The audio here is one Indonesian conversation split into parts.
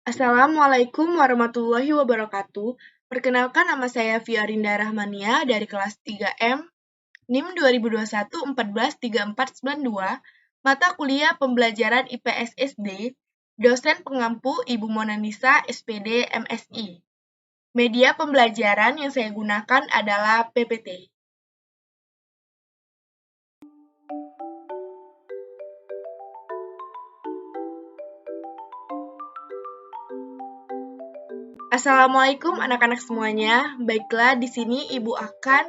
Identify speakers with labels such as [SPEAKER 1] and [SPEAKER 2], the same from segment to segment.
[SPEAKER 1] Assalamualaikum warahmatullahi wabarakatuh. Perkenalkan, nama saya Fiarinda Rahmania dari kelas 3M, NIM 2021-143492, mata kuliah pembelajaran IPS SD, dosen pengampu Ibu Monanisa, SPD, MSI. Media pembelajaran yang saya gunakan adalah PPT. Assalamualaikum anak-anak semuanya. Baiklah, di sini Ibu akan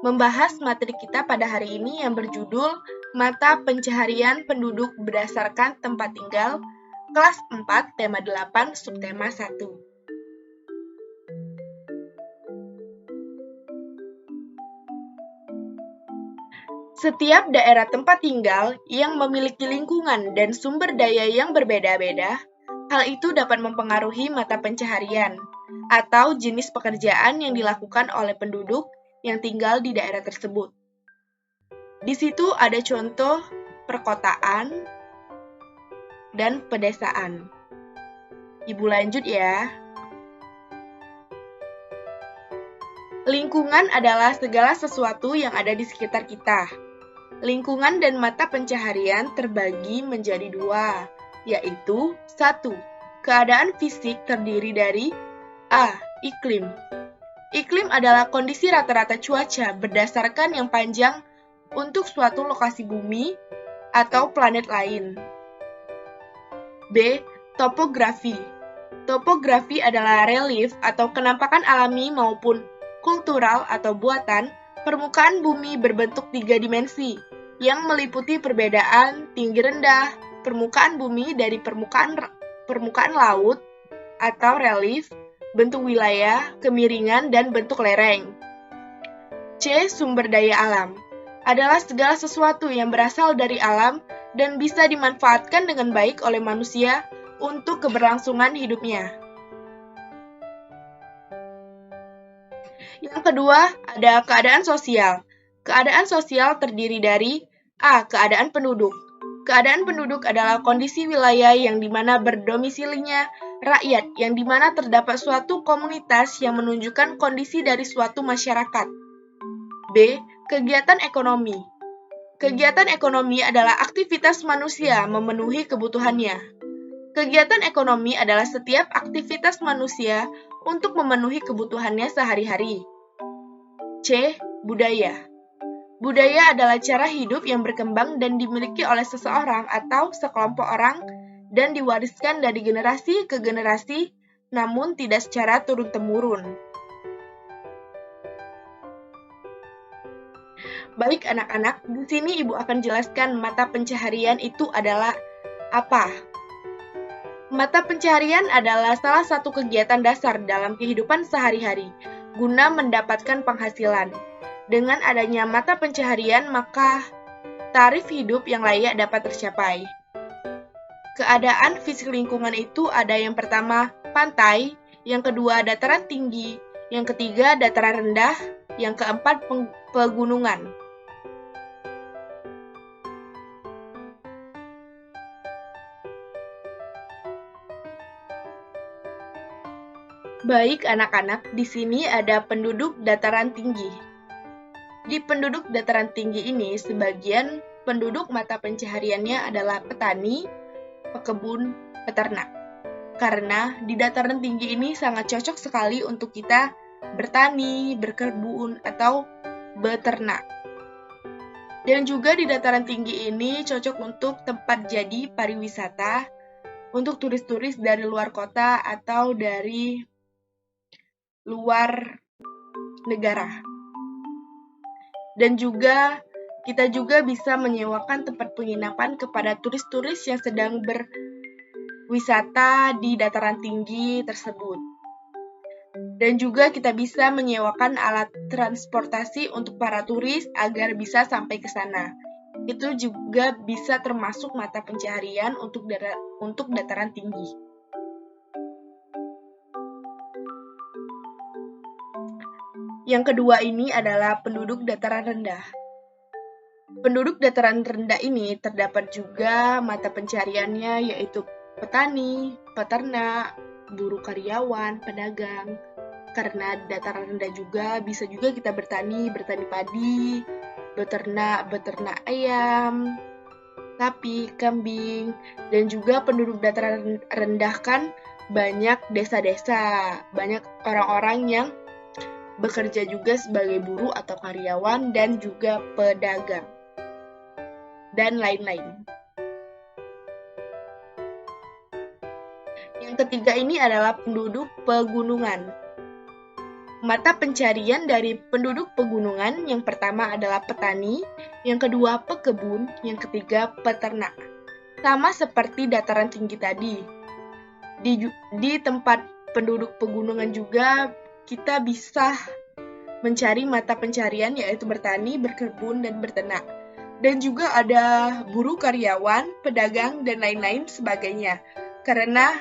[SPEAKER 1] membahas materi kita pada hari ini yang berjudul Mata Pencaharian Penduduk Berdasarkan Tempat Tinggal, kelas 4, tema 8, subtema 1. Setiap daerah tempat tinggal yang memiliki lingkungan dan sumber daya yang berbeda-beda, hal itu dapat mempengaruhi mata pencaharian atau jenis pekerjaan yang dilakukan oleh penduduk yang tinggal di daerah tersebut. Di situ ada contoh perkotaan dan pedesaan. Ibu lanjut ya. Lingkungan adalah segala sesuatu yang ada di sekitar kita. Lingkungan dan mata pencaharian terbagi menjadi dua, yaitu 1. Keadaan fisik terdiri dari A. Iklim. Iklim adalah kondisi rata-rata cuaca berdasarkan yang panjang untuk suatu lokasi bumi atau planet lain. B. Topografi. Topografi adalah relief atau kenampakan alami maupun kultural atau buatan permukaan bumi berbentuk 3 dimensi yang meliputi perbedaan tinggi rendah permukaan bumi dari permukaan laut atau relief, bentuk wilayah, kemiringan, dan bentuk lereng. C. Sumber daya alam adalah segala sesuatu yang berasal dari alam dan bisa dimanfaatkan dengan baik oleh manusia untuk keberlangsungan hidupnya. Yang kedua, ada keadaan sosial. Keadaan sosial terdiri dari A. Keadaan penduduk. Keadaan penduduk adalah kondisi wilayah yang dimana berdomisilinya rakyat, yang dimana terdapat suatu komunitas yang menunjukkan kondisi dari suatu masyarakat. B. Kegiatan ekonomi. Kegiatan ekonomi adalah aktivitas manusia memenuhi kebutuhannya. Kegiatan ekonomi adalah setiap aktivitas manusia untuk memenuhi kebutuhannya sehari-hari. C. Budaya. Budaya adalah cara hidup yang berkembang dan dimiliki oleh seseorang atau sekelompok orang dan diwariskan dari generasi ke generasi, namun tidak secara turun-temurun. Baik anak-anak, di sini Ibu akan jelaskan mata pencaharian itu adalah apa. Mata pencaharian adalah salah satu kegiatan dasar dalam kehidupan sehari-hari, guna mendapatkan penghasilan. Dengan adanya mata pencaharian, maka tarif hidup yang layak dapat tercapai. Keadaan fisik lingkungan itu ada yang pertama, pantai, yang kedua, dataran tinggi, yang ketiga, dataran rendah, yang keempat, pegunungan. Baik anak-anak, di sini ada penduduk dataran tinggi. Di penduduk dataran tinggi ini, sebagian penduduk mata pencahariannya adalah petani, pekebun, peternak. Karena di dataran tinggi ini sangat cocok sekali untuk kita bertani, berkebun, atau beternak. Dan juga di dataran tinggi ini cocok untuk tempat jadi pariwisata untuk turis-turis dari luar kota atau dari luar negara. Dan juga kita juga bisa menyewakan tempat penginapan kepada turis-turis yang sedang berwisata di dataran tinggi tersebut. Dan juga kita bisa menyewakan alat transportasi untuk para turis agar bisa sampai ke sana. Itu juga bisa termasuk mata pencaharian untuk dataran tinggi. Yang kedua ini adalah penduduk dataran rendah. Penduduk dataran rendah ini terdapat juga mata pencahariannya yaitu petani, peternak, buruh karyawan, pedagang. Karena dataran rendah juga, bisa juga kita bertani padi, beternak ayam, sapi, kambing, dan juga penduduk dataran rendah kan banyak desa-desa, banyak orang-orang yang bekerja juga sebagai buruh atau karyawan dan juga pedagang, dan lain-lain. Yang ketiga ini adalah penduduk pegunungan. Mata pencarian dari penduduk pegunungan yang pertama adalah petani, yang kedua pekebun, yang ketiga peternak. Sama seperti dataran tinggi tadi. Di tempat penduduk pegunungan juga kita bisa mencari mata pencarian yaitu bertani, berkebun, dan berternak. Dan juga ada buruh karyawan, pedagang, dan lain-lain sebagainya. Karena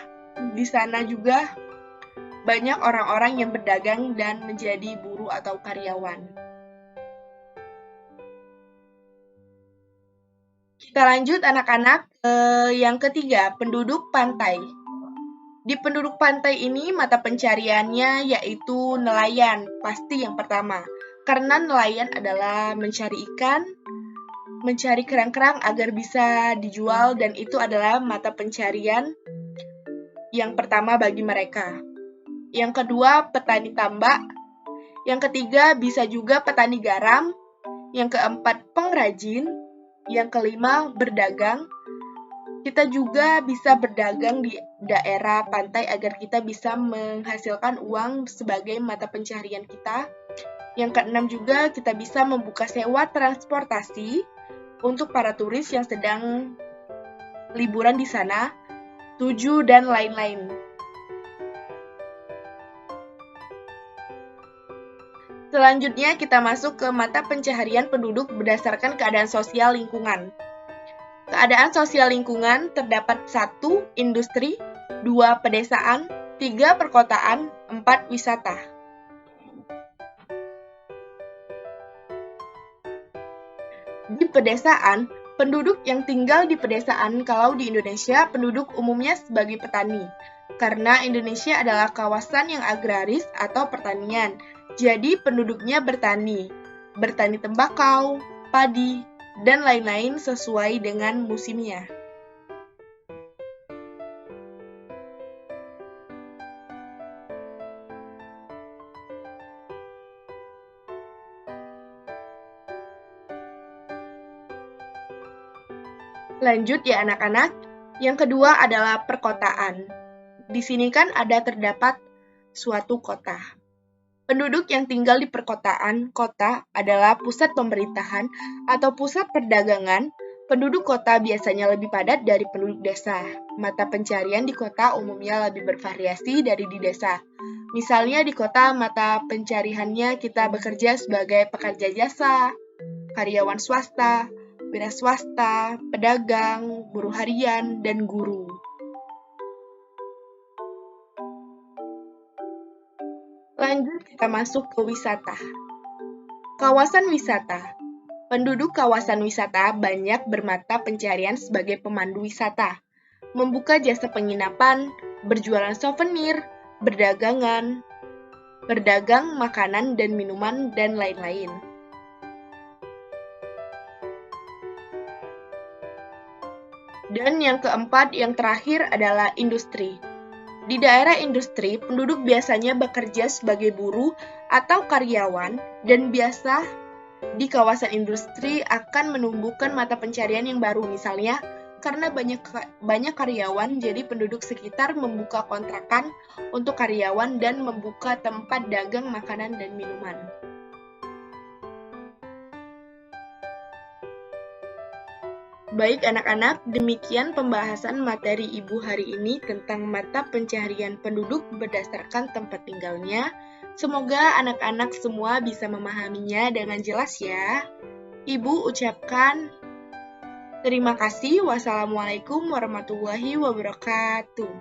[SPEAKER 1] di sana juga banyak orang-orang yang berdagang dan menjadi buruh atau karyawan. Kita lanjut anak-anak ke yang ketiga, penduduk pantai. Di penduduk pantai ini mata pencariannya yaitu nelayan, pasti yang pertama. Karena nelayan adalah mencari ikan, mencari kerang-kerang agar bisa dijual dan itu adalah mata pencarian yang pertama bagi mereka. Yang kedua, petani tambak. Yang ketiga, bisa juga petani garam. Yang keempat, pengrajin. Yang kelima, berdagang. Kita juga bisa berdagang di daerah pantai agar kita bisa menghasilkan uang sebagai mata pencaharian kita. Yang keenam juga, kita bisa membuka sewa transportasi untuk para turis yang sedang liburan di sana, 7 dan lain-lain. Selanjutnya kita masuk ke mata pencaharian penduduk berdasarkan keadaan sosial lingkungan. Keadaan sosial lingkungan terdapat 1. Industri, 2. Pedesaan, 3. Perkotaan, 4. Wisata. Di pedesaan, penduduk yang tinggal di pedesaan kalau di Indonesia penduduk umumnya sebagai petani. Karena Indonesia adalah kawasan yang agraris atau pertanian, jadi penduduknya bertani tembakau, padi, dan lain-lain sesuai dengan musimnya. Lanjut ya anak-anak, yang kedua adalah perkotaan. Di sini kan terdapat suatu kota. Penduduk yang tinggal di perkotaan, kota adalah pusat pemerintahan atau pusat perdagangan. Penduduk kota biasanya lebih padat dari penduduk desa. Mata pencarian di kota umumnya lebih bervariasi dari di desa. Misalnya di kota mata pencariannya kita bekerja sebagai pekerja jasa, karyawan swasta, wira swasta, pedagang, buruh harian, dan guru. Lanjut kita masuk ke wisata. Kawasan wisata. Penduduk kawasan wisata banyak bermata pencarian sebagai pemandu wisata, membuka jasa penginapan, berjualan souvenir, berdagang makanan dan minuman, dan lain-lain. Dan yang keempat, yang terakhir adalah industri. Di daerah industri, penduduk biasanya bekerja sebagai buruh atau karyawan, dan biasa di kawasan industri akan menumbuhkan mata pencarian yang baru. Misalnya, karena banyak karyawan, jadi penduduk sekitar membuka kontrakan untuk karyawan dan membuka tempat dagang makanan dan minuman. Baik anak-anak, demikian pembahasan materi Ibu hari ini tentang mata pencaharian penduduk berdasarkan tempat tinggalnya. Semoga anak-anak semua bisa memahaminya dengan jelas ya. Ibu ucapkan terima kasih. Wassalamualaikum warahmatullahi wabarakatuh.